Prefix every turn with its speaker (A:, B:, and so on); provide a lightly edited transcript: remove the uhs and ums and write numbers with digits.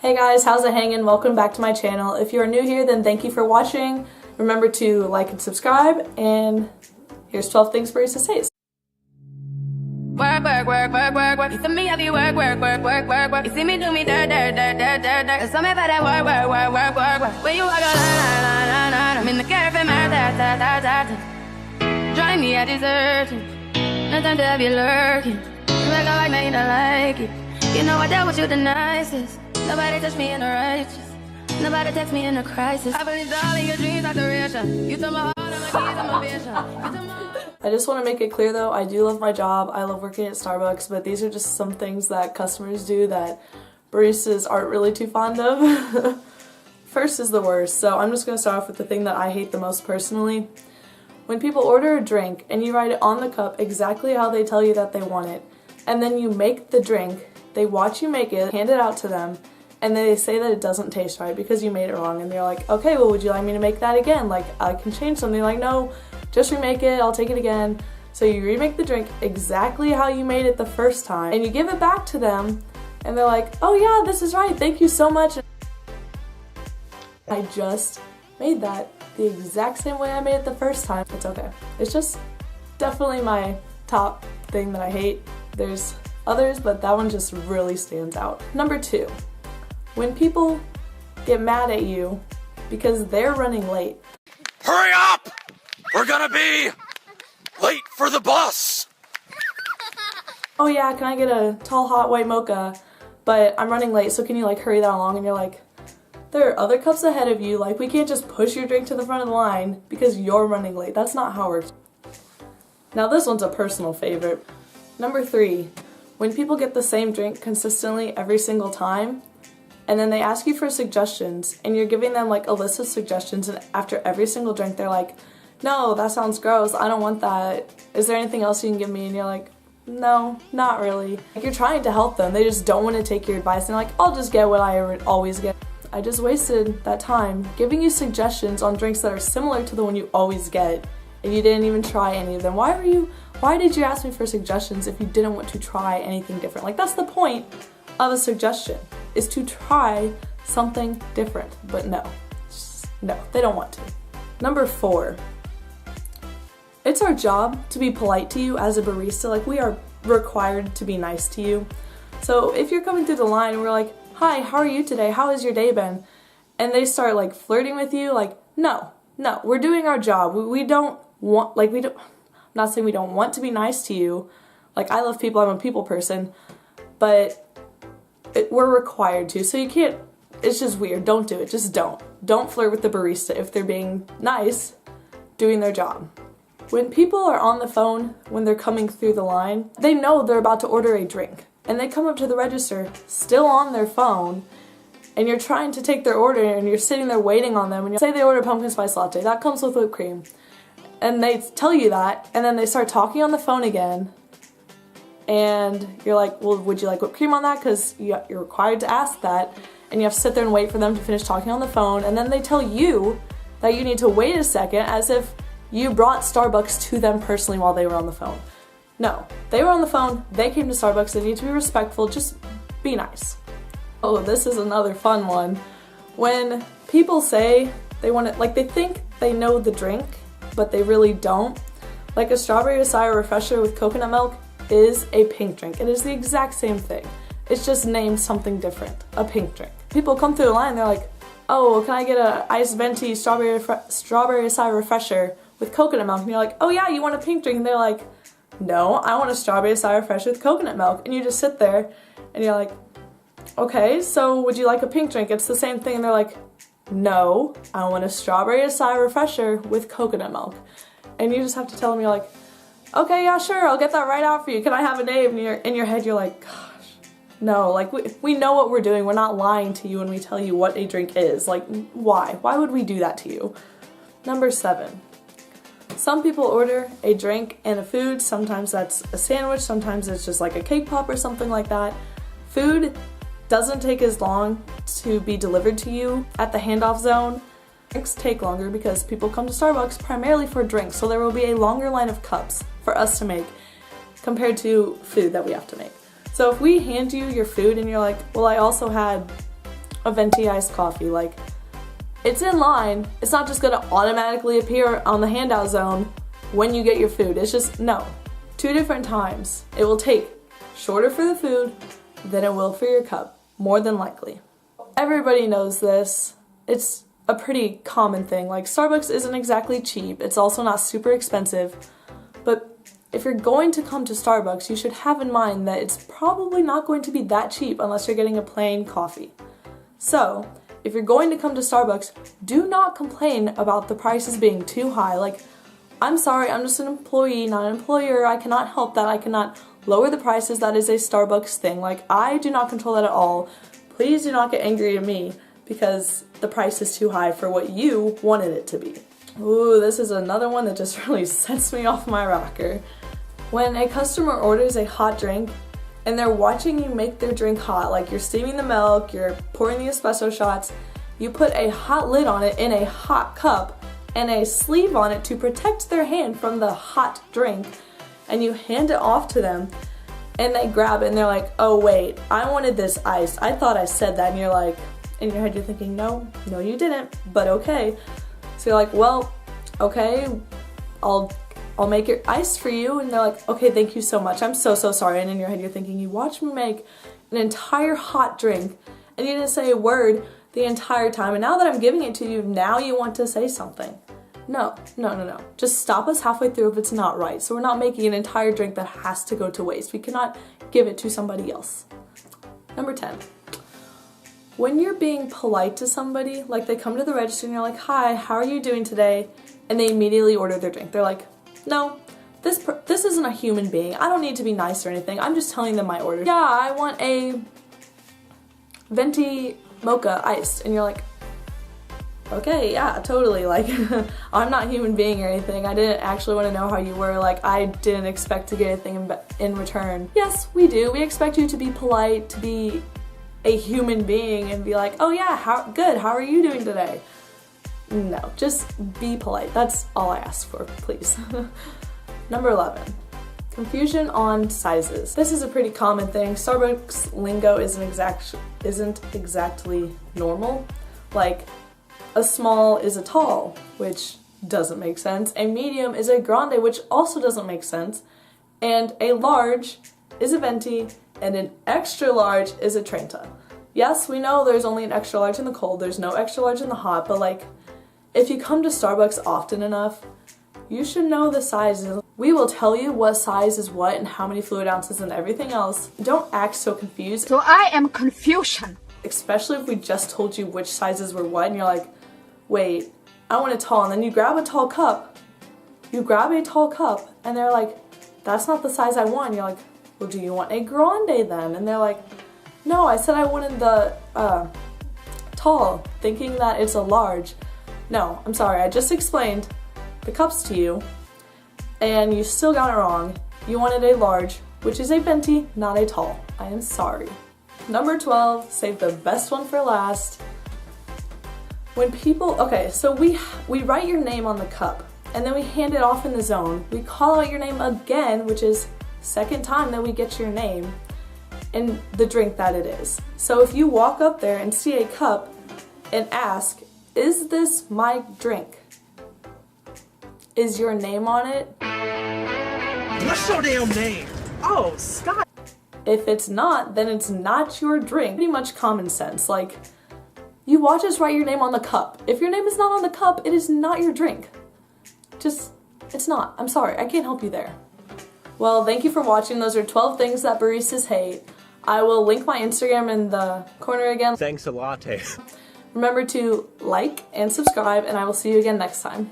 A: Hey guys, how's it hanging? Welcome back to my channel. If you are new here, then thank you for watching. Remember to like and subscribe, and here's 12 things Baristas says.
B: Work, work, work, work, work, work. You see me, have you work, work, work, work, work, work. You see me do me dirt, dirt, dirt, dirt, dirt, dirt. Tell me about that work, work, work, work, work, work. When you walk a line, I'm in the cafe, man, drive me at desertion. Nothing to have you lurking. You make a like, now you don't like it. You know I dealt with you the nicest. Nobody touched me in the righteous. Nobody text me in a crisis. I believe all of your dreams are duration. You took my heart and my keys and my vision.
A: I just want to make it clear though, I do love my job. I love working at Starbucks, but these are just some things that customers do that baristas aren't really too fond of. First is the worst, so I'm just going to start off with the thing that I hate the most personally. When people order a drink and you write it on the cup exactly how they tell you that they want it, and then you make the drink, they watch you make it, hand it out to them, and they say that it doesn't taste right because you made it wrong, and they're like, okay, well, would you like me to make that again? Like, I can change something. Like, no, just remake it, I'll take it again. So you remake the drink exactly how you made it the first time, and you give it back to them, and they're like, oh yeah, this is right, thank you so much. I just made that the exact same way I made it the first time. It's okay. It's just definitely my top thing that I hate. There's others, but that one just really stands out. Number 2. When people get mad at you because they're running late.
C: Hurry up! We're gonna be late for the bus!
A: Oh yeah, can I get a tall hot white mocha? But I'm running late, so can you like hurry that along? And you're like, there are other cups ahead of you, like we can't just push your drink to the front of the line because you're running late. That's not how it works. Now this one's a personal favorite. Number 3, when people get the same drink consistently every single time, and then they ask you for suggestions, and you're giving them like a list of suggestions, and after every single drink they're like, no, that sounds gross, I don't want that. Is there anything else you can give me? And you're like, no, not really. Like, you're trying to help them, they just don't want to take your advice, and they're like, I'll just get what I always get. I just wasted that time giving you suggestions on drinks that are similar to the one you always get, and you didn't even try any of them. Why did you ask me for suggestions if you didn't want to try anything different? Like, that's the point of a suggestion, is to try something different. But no, they don't want to. Number 4, it's our job to be polite to you as a barista. Like, we are required to be nice to you. So if you're coming through the line and we're like, hi, how are you today? How has your day been? And they start like flirting with you, like, no, we're doing our job. We don't want, like, I'm not saying we don't want to be nice to you. Like, I love people, I'm a people person, but we're required to, so you can't, it's just weird. Don't do it, just don't. Don't flirt with the barista if they're being nice, doing their job. When people are on the phone, when they're coming through the line, they know they're about to order a drink, and they come up to the register, still on their phone, and you're trying to take their order, and you're sitting there waiting on them, and you say they order pumpkin spice latte, that comes with whipped cream, and they tell you that, and then they start talking on the phone again, and you're like, well, would you like whipped cream on that? Because you're required to ask that, and you have to sit there and wait for them to finish talking on the phone, and then they tell you that you need to wait a second as if you brought Starbucks to them personally while they were on the phone. No, they were on the phone, they came to Starbucks, they need to be respectful, just be nice. Oh, this is another fun one. When people say they want it, like they think they know the drink, but they really don't. Like a strawberry acai refresher with coconut milk is a pink drink. It is the exact same thing. It's just named something different, a pink drink. People come through the line, they're like, oh, can I get a iced venti strawberry acai refresher with coconut milk? And you're like, oh yeah, you want a pink drink? And they're like, no, I want a strawberry acai refresher with coconut milk. And you just sit there and you're like, okay, so would you like a pink drink? It's the same thing. And they're like, no, I want a strawberry acai refresher with coconut milk. And you just have to tell them, you're like, okay, yeah, sure, I'll get that right out for you. Can I have a name? And in your head, you're like, gosh, no, like we know what we're doing. We're not lying to you when we tell you what a drink is. Like, why? Why would we do that to you? Number 7. Some people order a drink and a food. Sometimes that's a sandwich, sometimes it's just like a cake pop or something like that. Food doesn't take as long to be delivered to you at the handoff zone. Drinks take longer because people come to Starbucks primarily for drinks, so there will be a longer line of cups for us to make compared to food that we have to make. So if we hand you your food and you're like, well, I also had a venti iced coffee. Like, it's in line. It's not just gonna automatically appear on the handout zone when you get your food. It's just, no. 2 different times. It will take shorter for the food than it will for your cup, more than likely. Everybody knows this. It's a pretty common thing. Like, Starbucks isn't exactly cheap. It's also not super expensive. But if you're going to come to Starbucks, you should have in mind that it's probably not going to be that cheap unless you're getting a plain coffee. So, if you're going to come to Starbucks, do not complain about the prices being too high. Like, I'm sorry, I'm just an employee, not an employer. I cannot help that. I cannot lower the prices. That is a Starbucks thing. Like, I do not control that at all. Please do not get angry at me because the price is too high for what you wanted it to be. Ooh, this is another one that just really sets me off my rocker. When a customer orders a hot drink and they're watching you make their drink hot, like you're steaming the milk, you're pouring the espresso shots, you put a hot lid on it in a hot cup and a sleeve on it to protect their hand from the hot drink, and you hand it off to them, and they grab it and they're like, oh wait, I wanted this iced. I thought I said that. And you're like, in your head you're thinking, no you didn't, but okay. So you're like, well, okay, I'll make it iced for you. And they're like, okay, thank you so much. I'm so sorry. And in your head you're thinking, you watched me make an entire hot drink and you didn't say a word the entire time. And now that I'm giving it to you, now you want to say something. No. Just stop us halfway through if it's not right. So we're not making an entire drink that has to go to waste. We cannot give it to somebody else. Number 10. When you're being polite to somebody, like they come to the register and you're like, hi, how are you doing today? And they immediately order their drink. They're like, no, this isn't a human being. I don't need to be nice or anything. I'm just telling them my order. Yeah, I want a venti mocha iced. And you're like, okay, yeah, totally. Like, I'm not a human being or anything. I didn't actually want to know how you were. Like, I didn't expect to get anything in return. Yes, we do. We expect you to be polite, to be a human being and be like, oh yeah, good, how are you doing today? No, just be polite. That's all I ask for, please. Number 11. Confusion on sizes. This is a pretty common thing. Starbucks lingo isn't exactly normal. Like, a small is a tall, which doesn't make sense. A medium is a grande, which also doesn't make sense. And a large is a venti, and an extra large is a trenta. Yes, we know there's only an extra large in the cold, there's no extra large in the hot, but like, if you come to Starbucks often enough, you should know the sizes. We will tell you what size is what and how many fluid ounces and everything else. Don't act so confused.
D: So I am confusion.
A: Especially if we just told you which sizes were what and you're like, wait, I want a tall, and then you grab a tall cup. You grab a tall cup and they're like, that's not the size I want. And you're like, well, do you want a grande then? And they're like, no, I said I wanted the tall, thinking that it's a large. No, I'm sorry, I just explained the cups to you and you still got it wrong. You wanted a large, which is a venti, not a tall. I am sorry. Number 12, save the best one for last. When people, okay, so we write your name on the cup and then we hand it off in the zone. We call out your name again, which is second time that we get your name and the drink that it is. So if you walk up there and see a cup and ask, is this my drink? Is your name on it?
E: What's your damn name? Oh, Scott.
A: If it's not, then it's not your drink. Pretty much common sense. Like, you watch us write your name on the cup. If your name is not on the cup, it is not your drink. Just, it's not. I'm sorry, I can't help you there. Well, thank you for watching. Those are 12 things that baristas hate. I will link my Instagram in the corner again.
E: Thanks a latte.
A: Remember to like and subscribe, and I will see you again next time.